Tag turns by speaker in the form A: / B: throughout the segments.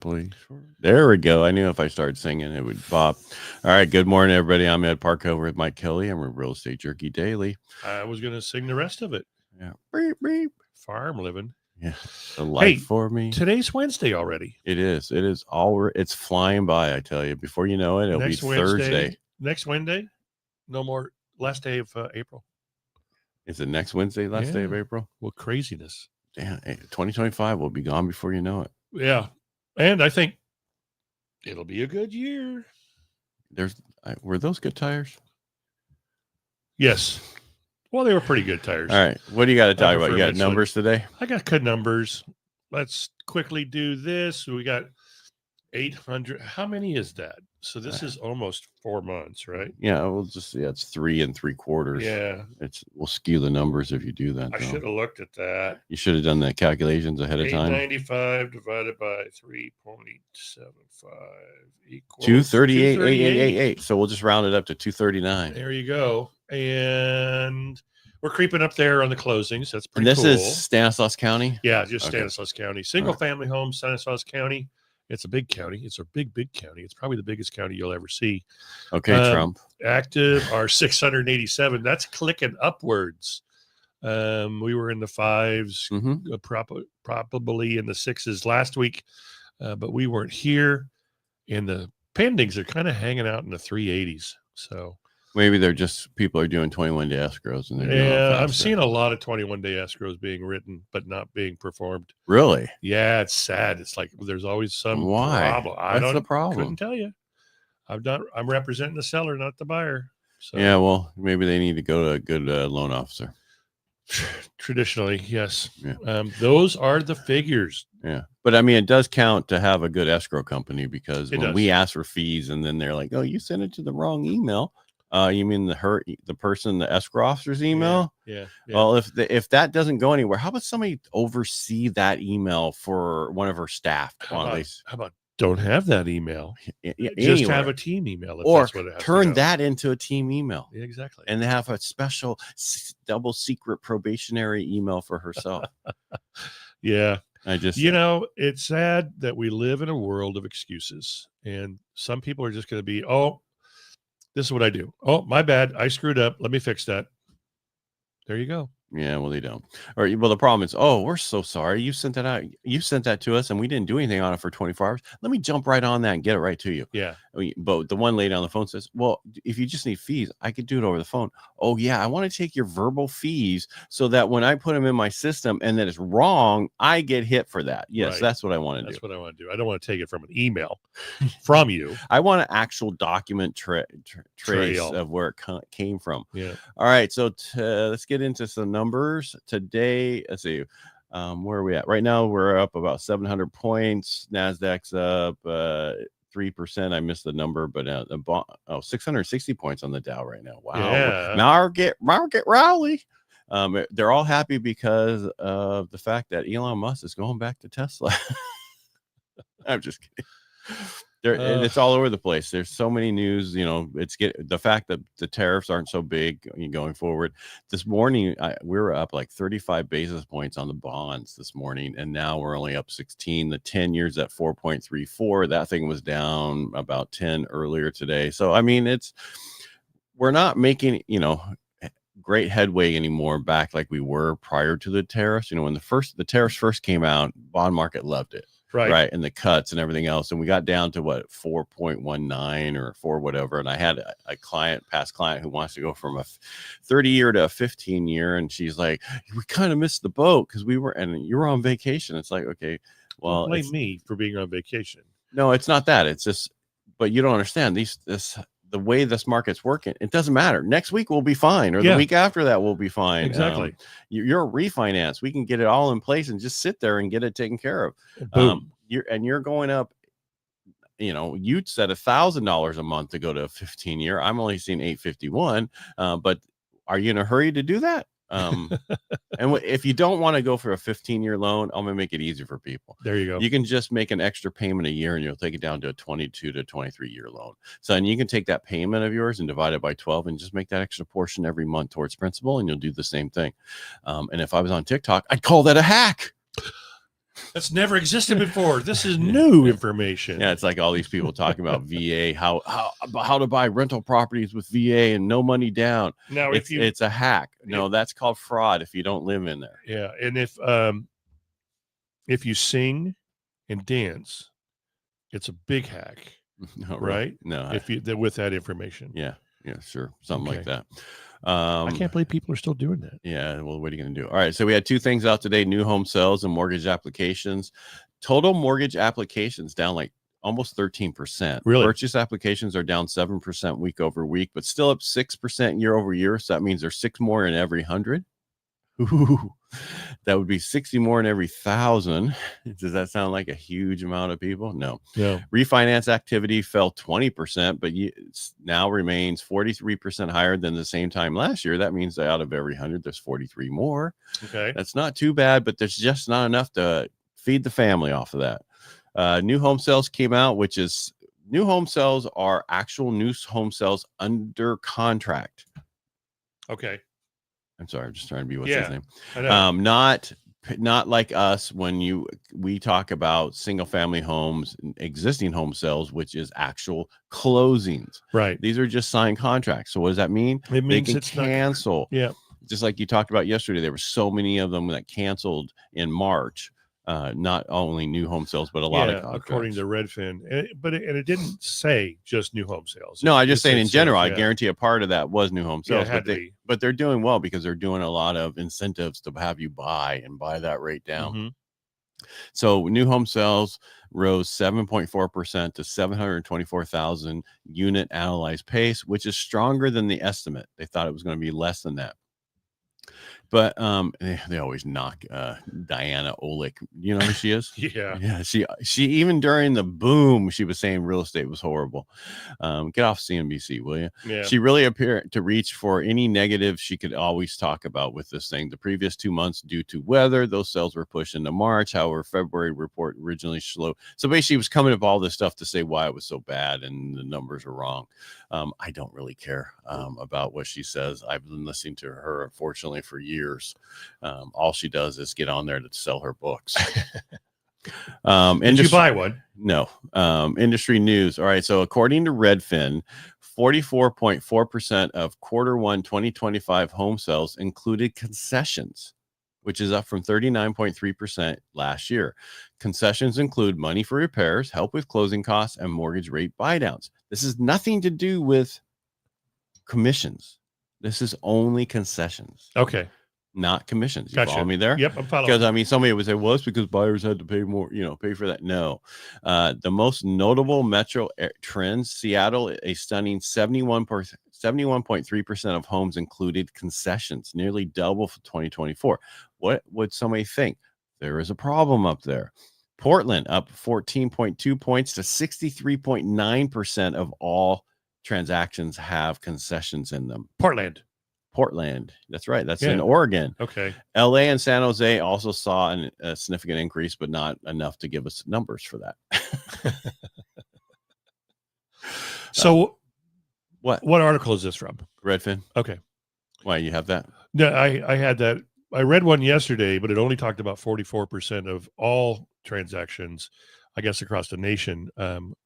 A: Please. There we go. I knew if I started singing, it would pop. All right. Good morning, everybody. I'm Ed Parcaut with Mike Kelly. I'm with Real Estate Jerky Daily.
B: I was going to sing the rest of it.
A: Yeah. Beep, beep.
B: Farm living.
A: Yeah. The life for me.
B: Today's Wednesday already.
A: It is. It is all. It's flying by. I tell you. Before you know it, it'll be Thursday.
B: Next Wednesday. No more. Last day of April.
A: Is it next Wednesday? Last day of April?
B: Well, craziness.
A: Yeah. 2025 will be gone before you know it.
B: Yeah. And I think it'll be a good year.
A: Were those good tires?
B: Yes. Well, they were pretty good tires.
A: All right. What do you got to talk about? You got numbers today?
B: I got good numbers. Let's quickly do this. We got 800. How many is that? So this is almost 4 months, right?
A: Yeah. It's 3 3/4.
B: Yeah.
A: We'll skew the numbers if you do that.
B: I should have looked at that.
A: You should have done the calculations ahead of time.
B: 895 divided by 3.75 equals
A: 238,888. So we'll just round it up to 239.
B: There you go. And we're creeping up there on the closings. That's pretty cool.
A: And this is Stanislaus County?
B: Yeah, just Stanislaus County. Single family homes, Stanislaus County. It's a big county. It's a big county. It's probably the biggest county you'll ever see.
A: Okay, Trump.
B: Active are 687. That's clicking upwards. We were in the 5s, probably in the 6s last week, but we weren't here. And the pendings are kind of hanging out in the 380s. So
A: maybe they're just people are doing 21-day escrows. And
B: I'm seeing a lot of 21-day escrows being written, but not being performed.
A: Really?
B: Yeah, it's sad. It's like there's always some
A: problem.
B: What's
A: the problem?
B: Couldn't tell you. I'm representing the seller, not the buyer. So.
A: Yeah, well, maybe they need to go to a good loan officer.
B: Traditionally, yes.
A: Yeah.
B: Those are the figures.
A: Yeah. But I mean, it does count to have a good escrow company because when we ask for fees and then they're like, oh, you sent it to the wrong email. You mean the person, the escrow officer's email?
B: Yeah.
A: Well, if that doesn't go anywhere, how about somebody oversee that email for one of her staff?
B: How about don't have that email? Just have a team email.
A: Or turn that into a team email.
B: Yeah, exactly.
A: And have a special double secret probationary email for herself.
B: Yeah. It's sad that we live in a world of excuses. And some people are just going to be, this is what I do. Oh, my bad. I screwed up. Let me fix that. There you go.
A: Yeah, well, they don't. The problem is, we're so sorry. You sent that out. You sent that to us and we didn't do anything on it for 24 hours. Let me jump right on that and get it right to you.
B: Yeah.
A: But the one lady on the phone says, well, if you just need fees, I could do it over the phone. Oh, yeah. I want to take your verbal fees so that when I put them in my system and that it's wrong, I get hit for that. Yes, right. That's what I want to do.
B: That's what I want to do. I don't want to take it from an email from you.
A: I want an actual document trace of where it came from.
B: Yeah.
A: All right. So let's get into some numbers today. Let's see. Where are we at right now? We're up about 700 points. Nasdaq's up 3%. I missed the number, but 660 points on the Dow right now. Wow.
B: Yeah.
A: Market rally. They're all happy because of the fact that Elon Musk is going back to Tesla. I'm just kidding. And it's all over the place. There's so many news, the fact that the tariffs aren't so big going forward. This morning, we were up like 35 basis points on the bonds this morning, and now we're only up 16. The 10 years at 4.34. That thing was down about 10 earlier today. So, I mean, we're not making, great headway anymore back like we were prior to the tariffs. When the tariffs first came out, bond market loved it. Right. And the cuts and everything else. And we got down to 4.19 or 4, whatever. And I had a past client who wants to go from a 30-year to a 15-year. And she's like, we kind of missed the boat because you were on vacation. It's like, okay, well,
B: don't blame me for being on vacation.
A: No, it's not that. It's just, but you don't understand the way this market's working. It doesn't matter. Next week we'll be fine, or the week after that we'll be fine.
B: Exactly.
A: You're a refinance. We can get it all in place and just sit there and get it taken care of.
B: Boom.
A: You're going up. You'd said $1,000 a month to go to a 15-year. I'm only seeing $851. But are you in a hurry to do that? And if you don't want to go for a 15-year loan, I'm going to make it easier for people.
B: There you go.
A: You can just make an extra payment a year and you'll take it down to a 22 to 23-year loan. So, and you can take that payment of yours and divide it by 12 and just make that extra portion every month towards principal, and you'll do the same thing. And if I was on TikTok, I'd call that a hack.
B: That's never existed before. This is new information.
A: Yeah, it's like all these people talking about VA, how to buy rental properties with VA and no money down.
B: Now,
A: it's a hack. No, that's called fraud if you don't live in there.
B: Yeah, and if you sing and dance, it's a big hack.
A: No,
B: right?
A: No,
B: if you with that information.
A: Yeah, sure, something like that.
B: I can't believe people are still doing that.
A: Yeah, well, what are you going to do? All right, so we had two things out today: new home sales and mortgage applications. Total mortgage applications down like almost 13%.
B: Really?
A: Purchase applications are down 7% week over week, but still up 6% year over year. So that means there's 6 more in every 100. Ooh, that would be 60 more in every 1,000. Does that sound like a huge amount of people? No. Refinance activity fell 20%, but now remains 43% higher than the same time last year. That means that out of every 100, there's 43 more.
B: Okay.
A: That's not too bad, but there's just not enough to feed the family off of that. New home sales came out, which is new home sales are actual new home sales under contract.
B: Okay.
A: I'm sorry, I'm just trying to be what's his name.
B: I know.
A: Not like us when we talk about single family homes, existing home sales, which is actual closings.
B: Right.
A: These are just signed contracts. So what does that mean?
B: It means
A: they can
B: it's
A: cancel. Just like you talked about yesterday, there were so many of them that canceled in March. Not only new home sales, but a lot of contracts.
B: According to Redfin. It didn't say just new home sales.
A: No, I just saying in general, I guarantee a part of that was new home sales.
B: But
A: they're doing well because they're doing a lot of incentives to have you buy that rate down.
B: Mm-hmm.
A: So new home sales rose 7.4% to 724,000 unit analyzed pace, which is stronger than the estimate. They thought it was going to be less than that. But they always knock Diana Olick. You know who she is?
B: Yeah.
A: She even during the boom, she was saying real estate was horrible. Get off CNBC, will you?
B: Yeah.
A: She really appeared to reach for any negative she could always talk about with this thing. The previous 2 months, due to weather, those sales were pushed into March. However, February report originally slow. So basically, she was coming up with all this stuff to say why it was so bad and the numbers are wrong. I don't really care about what she says. I've been listening to her, unfortunately, for years. All she does is get on there to sell her books.
B: Did you buy one?
A: No. Industry news. All right. So according to Redfin, 44.4% of Q1 2025 home sales included concessions, which is up from 39.3% last year. Concessions include money for repairs, help with closing costs, and mortgage rate buydowns. This is nothing to do with commissions. This is only concessions.
B: Okay.
A: Not commissions. You
B: Gotcha.
A: follow me there?
B: Yep, I'm following.
A: Because somebody would say, well, it's because buyers had to pay more, pay for that. No. The most notable metro trends, Seattle, a stunning 71.3% of homes included concessions, nearly double for 2024. What would somebody think? There is a problem up there. Portland up 14.2 points to 63.9% of all transactions have concessions in them.
B: Portland.
A: That's right. That's in Oregon.
B: Okay.
A: LA and San Jose also saw a significant increase, but not enough to give us numbers for that.
B: So
A: what
B: article is this from?
A: Redfin.
B: Okay.
A: Why, you have that?
B: No, I had that. I read one yesterday, but it only talked about 44% of all transactions, I guess, across the nation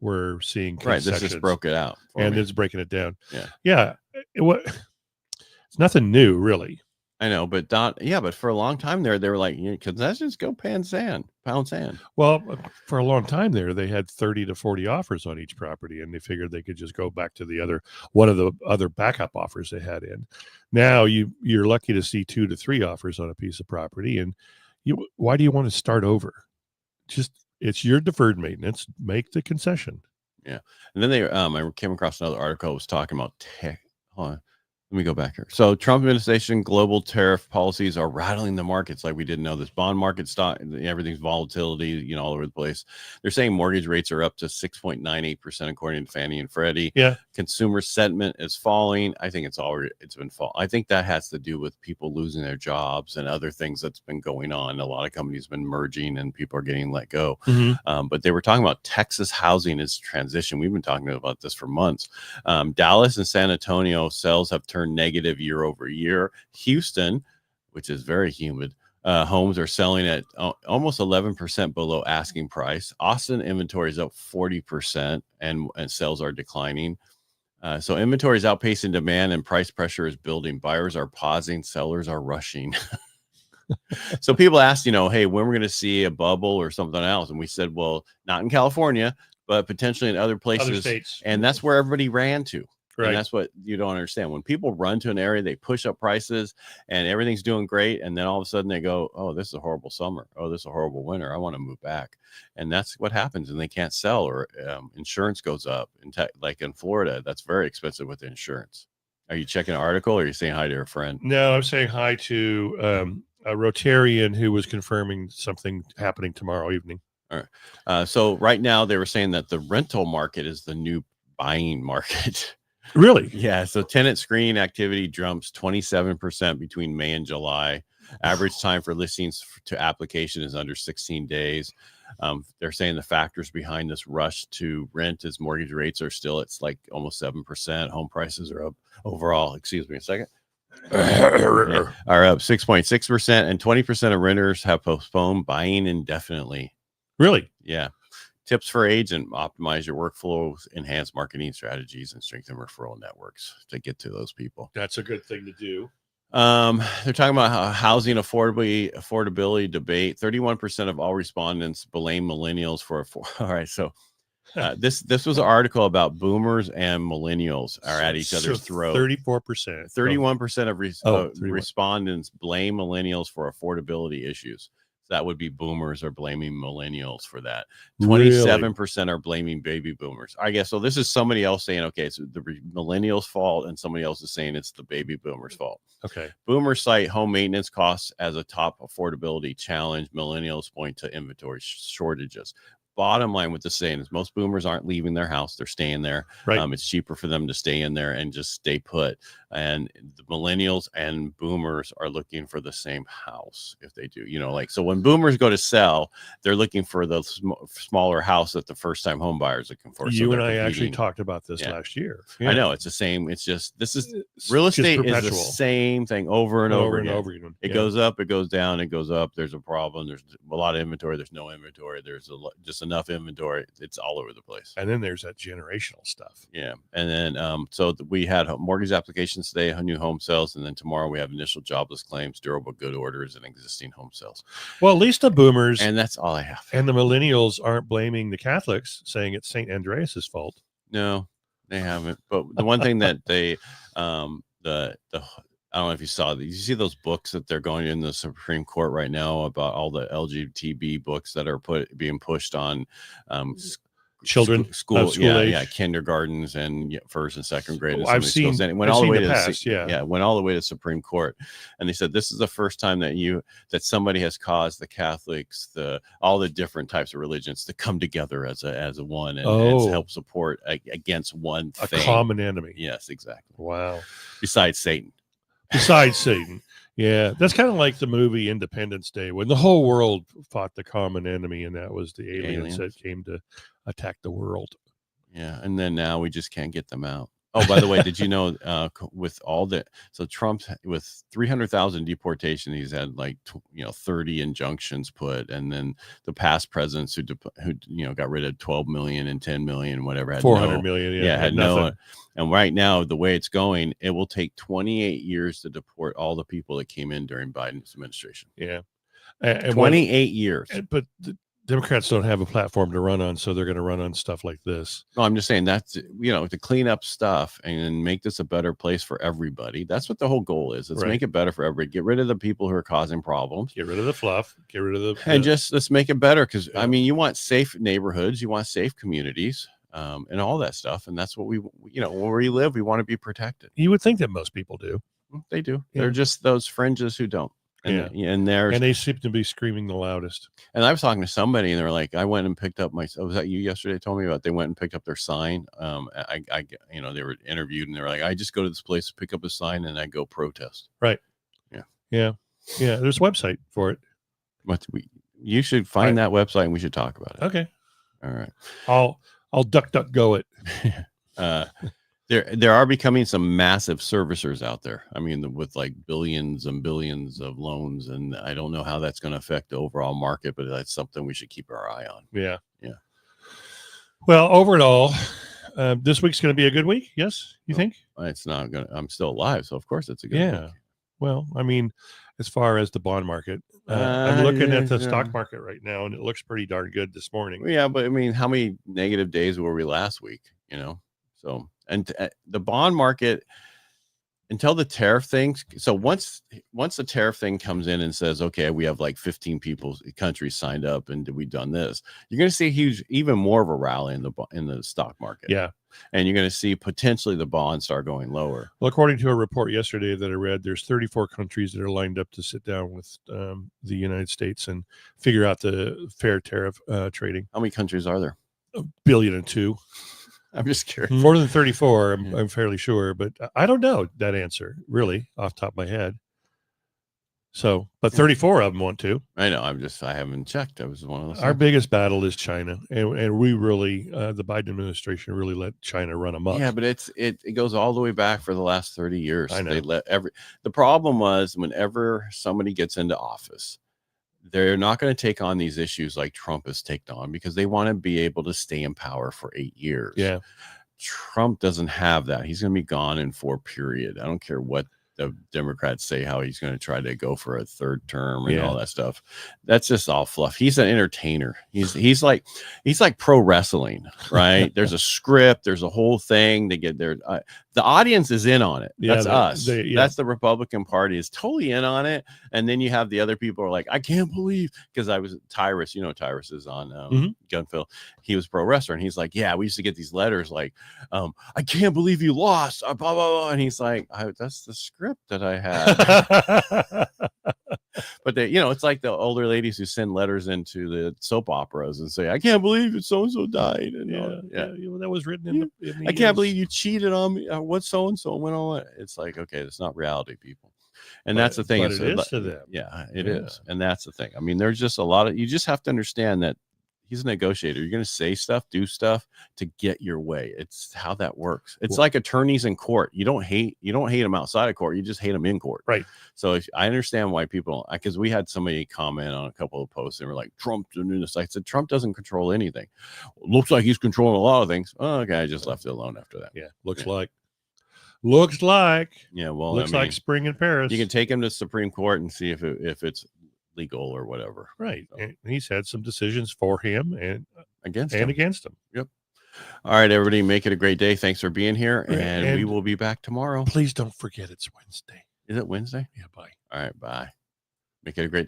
B: were seeing concessions.
A: Right. This just broke it out.
B: And it's breaking it down.
A: Yeah.
B: It's nothing new, really.
A: I know, but but for a long time there, they were like, concessions go pound sand.
B: Well, for a long time there, they had 30 to 40 offers on each property, and they figured they could just go back to one of the other backup offers they had in. Now you're lucky to see 2 to 3 offers on a piece of property, and why do you want to start over? It's your deferred maintenance. Make the concession.
A: Yeah, and then I came across another article that was talking about tech. Hold on. Let me go back here. So Trump administration global tariff policies are rattling the markets like we didn't know. This bond market stock, everything's volatility, all over the place. They're saying mortgage rates are up to 6.98% according to Fannie and Freddie.
B: Yeah.
A: Consumer sentiment is falling. I think it's been falling. I think that has to do with people losing their jobs and other things that's been going on. A lot of companies have been merging and people are getting let go.
B: Mm-hmm.
A: But they were talking about Texas housing is transition. We've been talking about this for months. Dallas and San Antonio sales have turned negative year over year. Houston, which is very humid, homes are selling at almost 11% below asking price. Austin inventory is up 40%, and sales are declining. So inventory is outpacing demand, and price pressure is building. Buyers are pausing, sellers are rushing. So people asked, hey, when we're going to see a bubble or something else, and we said, well, not in California, but potentially in other places,
B: other states,
A: and that's where everybody ran to.
B: Right.
A: And that's what you don't understand. When people run to an area, they push up prices and everything's doing great. And then all of a sudden they go, oh, this is a horrible summer. Oh, this is a horrible winter. I want to move back. And that's what happens. And they can't sell, or insurance goes up. Like in Florida, that's very expensive with insurance. Are you checking an article, or are you saying hi to a friend?
B: No, I'm saying hi to a Rotarian who was confirming something happening tomorrow evening.
A: All right. So right now they were saying that the rental market is the new buying market.
B: Really?
A: Yeah. So tenant screening activity jumps 27% between May and July. Average time for listings to application is under 16 days. They're saying the factors behind this rush to rent is mortgage rates are still, it's like almost 7%. Home prices are up overall. Excuse me a second. Are up 6.6%, and 20% of renters have postponed buying indefinitely.
B: Really?
A: Yeah. Tips for agent: optimize your workflows, enhance marketing strategies, and strengthen referral networks to get to those people.
B: That's a good thing to do.
A: They're talking about housing affordability debate. 31% of all respondents blame millennials for all right. So this was an article about boomers and millennials are at each other's throat.
B: 34%.
A: 31% of respondents blame millennials for affordability issues. That would be boomers are blaming millennials for that. 27% are blaming baby boomers. I guess so. This is somebody else saying, okay, it's the millennials' fault, and somebody else is saying it's the baby boomers' fault.
B: Okay.
A: Boomers cite home maintenance costs as a top affordability challenge. Millennials point to inventory shortages. Bottom line with this saying is most boomers aren't leaving their house. They're staying there.
B: Right.
A: It's cheaper for them to stay in there and just stay put. And the millennials and boomers are looking for the same house if they do, so when boomers go to sell, they're looking for the smaller house that the first time home buyers are looking for.
B: You and I actually talked about this last year.
A: Yeah. I know it's the same. It's just, real estate is the same thing over and over again. It goes up, it goes down, it goes up. There's a problem. There's a lot of inventory. There's no inventory. There's just enough inventory. It's all over the place.
B: And then there's that generational stuff.
A: Yeah. And then so we had mortgage applications today, new home sales, and then tomorrow we have initial jobless claims, durable good orders, and existing home sales.
B: Well, at least the boomers,
A: and that's all I have.
B: And the millennials aren't blaming the Catholics, saying it's St. Andreas's fault.
A: No, they haven't. But the one thing that they I don't know if you saw that. You see those books that they're going in the Supreme Court right now about all the LGBT books that are being pushed on
B: children,
A: school
B: age.
A: kindergartens and first and second grade.
B: I've seen.
A: It went all the way to
B: past,
A: went all the way to Supreme Court, and they said this is the first time that somebody has caused the Catholics, all the different types of religions to come together as a one and help support against one thing.
B: A common enemy.
A: Yes, exactly.
B: Wow.
A: Besides Satan.
B: Yeah, that's kind of like the movie Independence Day, when the whole world fought the common enemy, and that was the aliens that came to attack the world.
A: Yeah, and then now we just can't get them out. Oh, by the way, did you know with all Trump with 300,000 deportation, he's had 30 injunctions put, and then the past presidents who got rid of 12 million and 10 million, whatever, had
B: 400 million,
A: had no. And right now, the way it's going, it will take 28 years to deport all the people that came in during Biden's administration.
B: Yeah,
A: and 28 years.
B: But the Democrats don't have a platform to run on, so they're going to run on stuff like this.
A: No, I'm just saying that's, to clean up stuff and make this a better place for everybody. That's what the whole goal is. Let's make it better for everybody. Get rid of the people who are causing problems.
B: Get rid of the fluff. Get rid of
A: and just let's make it better. Because you want safe neighborhoods, you want safe communities, and all that stuff. And that's what where we live, we want to be protected.
B: You would think that most people do.
A: They do. Yeah. They're just those fringes who don't. And
B: they seem to be screaming the loudest.
A: And I was talking to somebody, and they're like, I went and picked up was that you yesterday told me about? They went and picked up their sign. They were interviewed, and they were like, I just go to this place to pick up a sign, and I go protest.
B: Right. Yeah. There's a website for it.
A: But you should find that website, and we should talk about it.
B: Okay.
A: All right.
B: I'll DuckDuckGo it.
A: There are becoming some massive servicers out there. I mean, with like billions and billions of loans, and I don't know how that's going to affect the overall market, but that's something we should keep our eye on.
B: Yeah.
A: Yeah.
B: Well, overall, this week's going to be a good week. Yes, you think?
A: It's not going to. I'm still alive, so of course it's a good week.
B: Well, I mean, as far as the bond market, I'm looking at the stock market right now, and it looks pretty darn good this morning.
A: Yeah, but I mean, how many negative days were we last week? So, and the bond market, until the tariff thing. So once the tariff thing comes in and says, okay, we have like 15 countries signed up, and we've done this, you're going to see even more of a rally in the stock market.
B: Yeah.
A: And you're going to see potentially the bonds start going lower.
B: Well, according to a report yesterday that I read, there's 34 countries that are lined up to sit down with the United States and figure out the fair tariff trading.
A: How many countries are there?
B: 1.2 billion.
A: I'm just curious.
B: More than 34, I'm fairly sure, but I don't know that answer really off the top of my head. So, but 34 of them want to.
A: I know. I haven't checked. That was one of those.
B: Our biggest battle is China, and we really, the Biden administration really let China run amok.
A: Yeah, but it goes all the way back for the last 30 years.
B: I know.
A: They let the problem was whenever somebody gets into office, they're not going to take on these issues like Trump has taken on because they want to be able to stay in power for 8 years.
B: Yeah.
A: Trump doesn't have that. He's going to be gone in 4 period. I don't care what the Democrats say, how he's going to try to go for a 3rd term and all that stuff. That's just all fluff. He's an entertainer. He's like pro wrestling, right? There's a script. There's a whole thing. They get there. The audience is in on it. That's us. That's the Republican Party is totally in on it. And then you have the other people who are like, I can't believe, because Tyrus, Tyrus is on Gunfield. He was pro wrestler, and he's like, yeah, we used to get these letters like, I can't believe you lost, blah, blah, blah. And he's like, that's the script that I had. But they, it's like the older ladies who send letters into the soap operas and say, I can't believe so-and-so died. And
B: that was written in the
A: I can't believe you cheated on me. What so-and-so went on. It's like, okay, it's not reality, people. And that's the thing.
B: But it is to them.
A: Yeah, it is. And that's the thing. I mean, there's just a lot of, you just have to understand that he's a negotiator. You're going to say stuff, do stuff to get your way. It's how that works. It's like attorneys in court. You don't hate them outside of court. You just hate them in court.
B: Right.
A: So I understand why people, because we had somebody comment on a couple of posts and were like, Trump doing this. I said, Trump doesn't control anything. Looks like he's controlling a lot of things. Oh, okay. I just left it alone after that.
B: Yeah. Looks like. Yeah.
A: Well,
B: looks like spring in Paris.
A: You can take him to Supreme Court and see if it's legal or whatever.
B: Right. So. And he's had some decisions for him and against him.
A: Yep. All right, everybody, make it a great day. Thanks for being here. And we will be back tomorrow.
B: Please don't forget it's Wednesday.
A: Is it Wednesday?
B: Yeah. Bye.
A: All right. Bye. Make it a great day.